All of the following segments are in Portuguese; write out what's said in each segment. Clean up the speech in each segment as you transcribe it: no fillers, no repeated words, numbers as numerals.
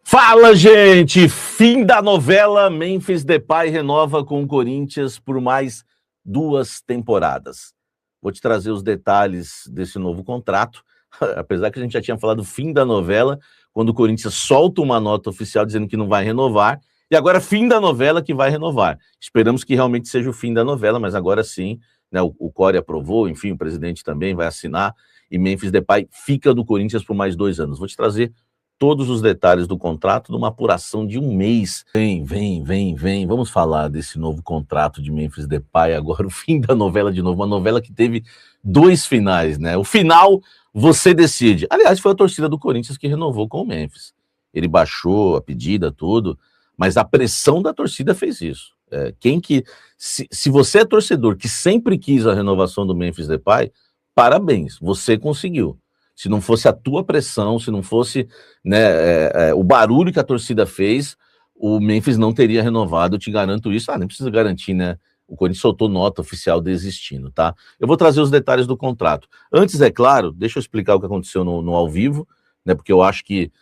Fala, gente! Fim da novela. Memphis Depay renova com o Corinthians por mais 2 temporadas. Vou te trazer os detalhes desse novo contrato. Apesar que a gente já tinha falado fim da novela, quando o Corinthians solta uma nota oficial dizendo que não vai renovar, e agora fim da novela que vai renovar. Esperamos que realmente seja o fim da novela, mas agora sim, né, o Core aprovou, enfim, o presidente também vai assinar, e Memphis Depay fica do Corinthians por mais 2 anos. Vou te trazer todos os detalhes do contrato numa apuração de 1 mês. Vem. Vamos falar desse novo contrato de Memphis Depay agora, o fim da novela de novo. Uma novela que teve 2 finais, né? O final, você decide. Aliás, foi a torcida do Corinthians que renovou com o Memphis. Ele baixou a pedida, tudo, mas a pressão da torcida fez isso. Se você é torcedor que sempre quis a renovação do Memphis Depay, parabéns, você conseguiu. Se não fosse a tua pressão, se não fosse, né, o barulho que a torcida fez, o Memphis não teria renovado, eu te garanto isso. Nem precisa garantir, né? O Corinthians soltou nota oficial desistindo, tá? Eu vou trazer os detalhes do contrato. Antes, é claro, deixa eu explicar o que aconteceu no ao vivo, né? Porque eu acho que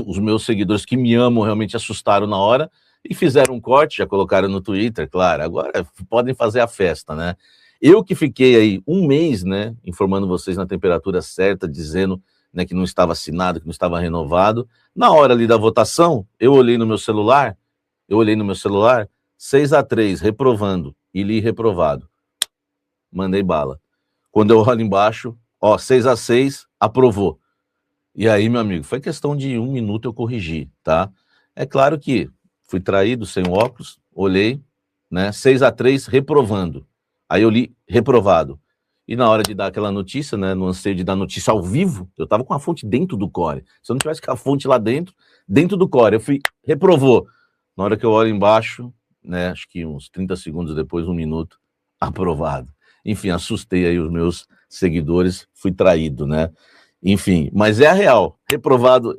os meus seguidores que me amam realmente assustaram na hora e fizeram um corte, já colocaram no Twitter, claro. Agora podem fazer a festa, né? Eu que fiquei aí 1 mês, né, informando vocês na temperatura certa, dizendo, né, que não estava assinado, que não estava renovado. Na hora ali da votação, eu olhei no meu celular, 6-3, reprovando, e li reprovado. Mandei bala. Quando eu olho embaixo, 6-6, aprovou. E aí, meu amigo, foi questão de 1 minuto eu corrigi, tá? É claro que fui traído, sem óculos, olhei, né, 6-3, reprovando. Aí eu li reprovado. E na hora de dar aquela notícia, né, no anseio de dar notícia ao vivo, eu tava com a fonte dentro do Core. Se eu não tivesse com a fonte lá dentro do Core, eu fui, reprovou. Na hora que eu olho embaixo, né, acho que uns 30 segundos depois, 1 minuto, aprovado. Enfim, assustei aí os meus seguidores, fui traído, né? Enfim, mas é a real. Reprovado,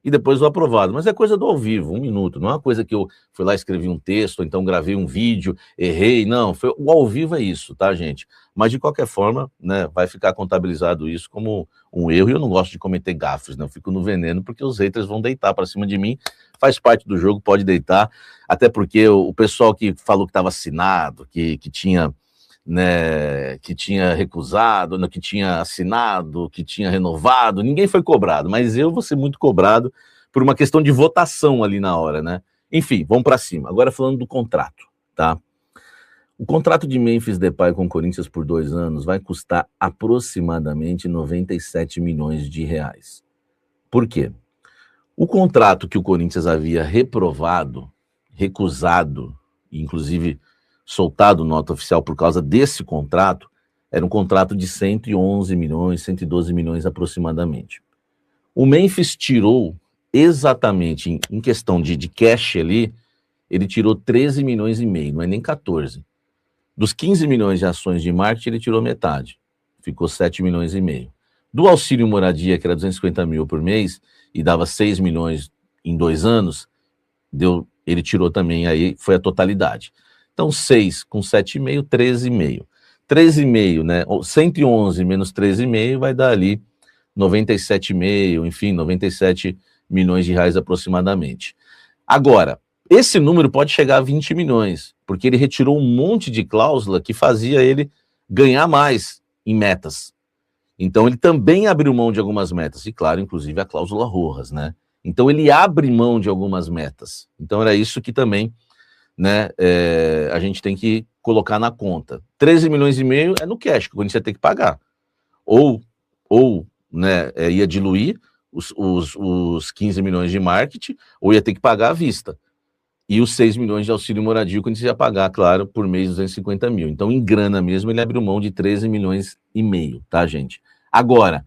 e depois o aprovado. Mas é coisa do ao vivo, 1 minuto. Não é uma coisa que eu fui lá, escrevi um texto, ou então gravei um vídeo, errei. Não, o ao vivo é isso, tá, gente? Mas de qualquer forma, né, vai ficar contabilizado isso como um erro. E eu não gosto de cometer gafes, né? Eu fico no veneno porque os haters vão deitar para cima de mim. Faz parte do jogo, pode deitar. Até porque o pessoal que falou que estava assinado, que tinha, né, que tinha recusado, que tinha assinado, que tinha renovado, ninguém foi cobrado, mas eu vou ser muito cobrado por uma questão de votação ali na hora, né? Enfim, vamos para cima. Agora falando do contrato, tá? O contrato de Memphis Depay com o Corinthians por 2 anos vai custar aproximadamente 97 milhões de reais. Por quê? O contrato que o Corinthians havia recusado, inclusive soltado nota oficial por causa desse contrato, era um contrato de 111 milhões, 112 milhões aproximadamente. O Memphis tirou exatamente, em questão de cash ali, ele tirou 13 milhões e meio, não é nem 14. Dos 15 milhões de ações de marketing, ele tirou metade, ficou 7 milhões e meio. Do auxílio moradia, que era 250 mil por mês, e dava 6 milhões em 2 anos, ele tirou também, aí foi a totalidade. Então, 6 com 7,5, 13,5. 13,5, né? 111 menos 13,5 vai dar ali 97,5, enfim, 97 milhões de reais aproximadamente. Agora, esse número pode chegar a 20 milhões, porque ele retirou um monte de cláusula que fazia ele ganhar mais em metas. Então, ele também abriu mão de algumas metas, e claro, inclusive a cláusula Rojas, né? Então, ele abre mão de algumas metas. Então, era isso que também, né, a gente tem que colocar na conta. 13 milhões e meio é no cash, que o Corinthians ia ter que pagar. Ou né, ia diluir os 15 milhões de marketing, ou ia ter que pagar à vista. E os 6 milhões de auxílio moradia, o Corinthians ia pagar, claro, por mês 250 mil. Então, em grana mesmo, ele abriu mão de 13 milhões e meio, tá, gente? Agora,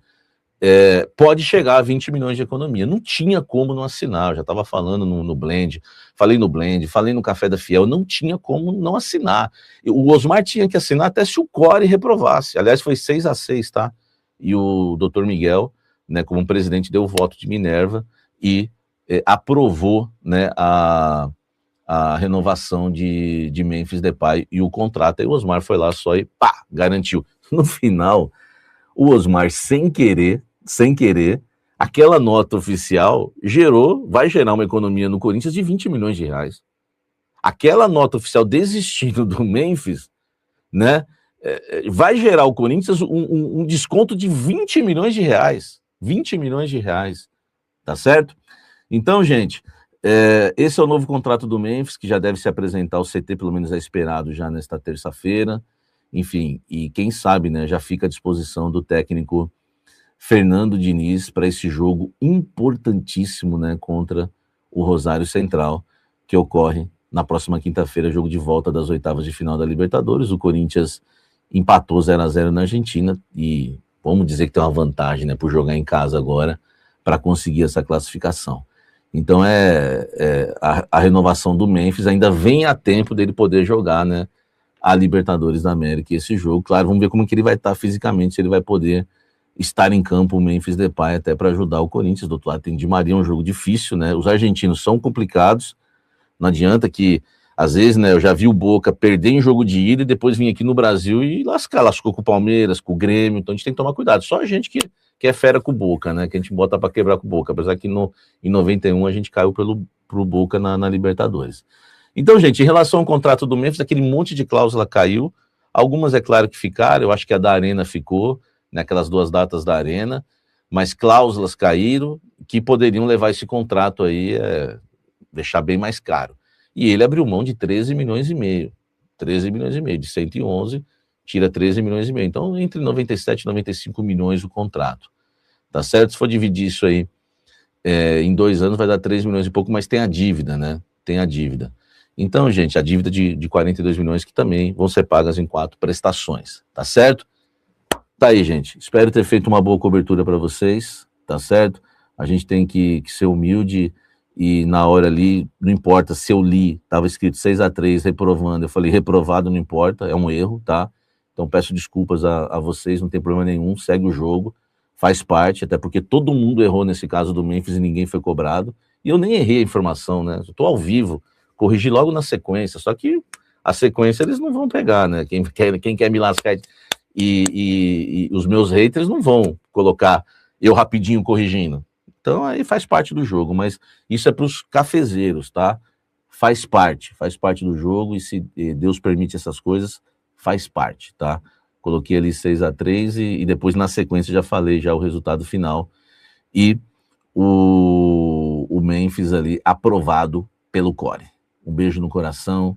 pode chegar a 20 milhões de economia. Não tinha como não assinar, eu já estava falando no Blend, falei no Café da Fiel, não tinha como não assinar. O Osmar tinha que assinar até se o Core reprovasse. Aliás, foi 6-6, tá? E o doutor Miguel, né, como presidente, deu o voto de Minerva e aprovou, né, a renovação de Memphis Depay e o contrato. Aí o Osmar foi lá só e pá, garantiu. No final, o Osmar, sem querer, Aquela nota oficial vai gerar uma economia no Corinthians de 20 milhões de reais. Aquela nota oficial desistindo do Memphis, né, vai gerar ao Corinthians um desconto de 20 milhões de reais. 20 milhões de reais, tá certo? Então, gente, esse é o novo contrato do Memphis, que já deve se apresentar ao CT, pelo menos é esperado já nesta terça-feira. Enfim, e quem sabe, né, já fica à disposição do técnico Fernando Diniz para esse jogo importantíssimo, né, contra o Rosário Central, que ocorre na próxima quinta-feira, jogo de volta das oitavas de final da Libertadores. O Corinthians empatou 0-0 na Argentina e vamos dizer que tem uma vantagem, né, por jogar em casa agora para conseguir essa classificação. Então a renovação do Memphis ainda vem a tempo dele poder jogar, né, a Libertadores da América. E esse jogo, claro, vamos ver como que ele vai estar fisicamente, se ele vai poder estar em campo, o Memphis Depay, até para ajudar o Corinthians. Do outro lado tem Di Maria, um jogo difícil, né? Os argentinos são complicados, não adianta que, às vezes, né, eu já vi o Boca perder em jogo de ida e depois vir aqui no Brasil e lascou com o Palmeiras, com o Grêmio. Então a gente tem que tomar cuidado. Só a gente que é fera com o Boca, né? Que a gente bota para quebrar com o Boca, apesar que em 91 a gente caiu pro Boca na Libertadores. Então, gente, em relação ao contrato do Memphis, aquele monte de cláusula caiu. Algumas, é claro, que ficaram. Eu acho que a da Arena ficou, naquelas 2 datas da Arena, mas cláusulas caíram que poderiam levar esse contrato aí, deixar bem mais caro. E ele abriu mão de 13 milhões e meio. 13 milhões e meio, de 111, tira 13 milhões e meio. Então, entre 97 e 95 milhões o contrato. Tá certo? Se for dividir isso aí em 2 anos, vai dar 3 milhões e pouco, mas tem a dívida, né? Tem a dívida. Então, gente, a dívida de 42 milhões que também vão ser pagas em 4 prestações. Tá certo? Tá aí, gente. Espero ter feito uma boa cobertura para vocês, tá certo? A gente tem que ser humilde e na hora ali, não importa se eu li, estava escrito 6-3, reprovando, eu falei reprovado, não importa, é um erro, tá? Então peço desculpas a vocês, não tem problema nenhum, segue o jogo, faz parte, até porque todo mundo errou nesse caso do Memphis e ninguém foi cobrado. E eu nem errei a informação, né? Eu tô ao vivo, corrigi logo na sequência, só que a sequência eles não vão pegar, né? Quem quer me lascar... E os meus haters não vão colocar eu rapidinho corrigindo. Então aí faz parte do jogo, mas isso é para os cafezeiros, tá? Faz parte do jogo e se Deus permite essas coisas, faz parte, tá? Coloquei ali 6-3 e depois na sequência já falei já o resultado final e o Memphis ali aprovado pelo Core. Um beijo no coração